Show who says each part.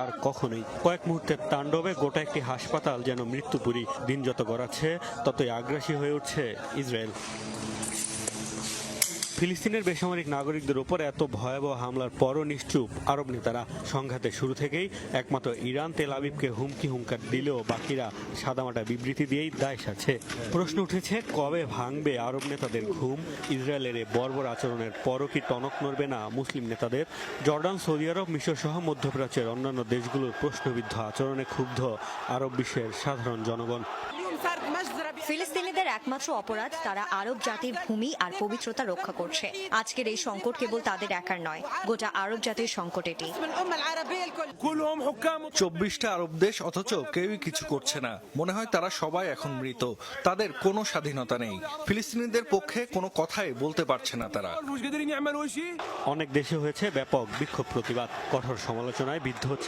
Speaker 1: আর কখনোই কয়েক মুহূর্তের তাণ্ডবে গোটা একটি হাসপাতাল যেন মৃত্যুপুরী। দিন যত গড়াচ্ছে ততই আগ্রাসী হয়ে উঠছে ইসরায়েল। ফিলিস্তিনের বেসামরিক নাগরিকদের উপর এত ভয়াবহ হামলার পরও নিশ্চুপ আরব নেতারা। সংঘাতের শুরু থেকেই একমাত্র ইরান তেল আবিবকে হুমকার দিলেও বাকিরা সাদামাটা বিবৃতি দিয়েই দায় সারছে। প্রশ্ন উঠেছে, কবে ভাঙবে আরব নেতাদের ঘুম? ইসরায়েলের এ বর্বর আচরণের পরও কি টনক নড়বে না মুসলিম নেতাদের? জর্ডান, সৌদি আরব, মিশর সহ মধ্যপ্রাচ্যের অন্যান্য দেশগুলোর প্রশ্নবিদ্ধ আচরণে ক্ষুব্ধ আরব বিশ্বের সাধারণ জনগণ।
Speaker 2: ফিলিস্তিনিদের একমাত্র অপরাধ তারা আরব জাতির ভূমি আর পবিত্রতা রক্ষা করছে। আজকের এই সংকট কেবল তাদের একার নয়, গোটা আরব জাতির সংকট এটি।
Speaker 3: 24টা আরব দেশ, অথচ কেউই কিছু করছে না। মনে হয় তারা সবাই এখন মৃত, তাদের কোনো স্বাধীনতা নেই। ফিলিস্তিনিদের পক্ষে কোনো কথাই বলতে পারছে না তারা।
Speaker 1: অনেক দেশে হয়েছে ব্যাপক বিক্ষোভ প্রতিবাদ, কঠোর সমালোচনায় বিদ্ধ হচ্ছে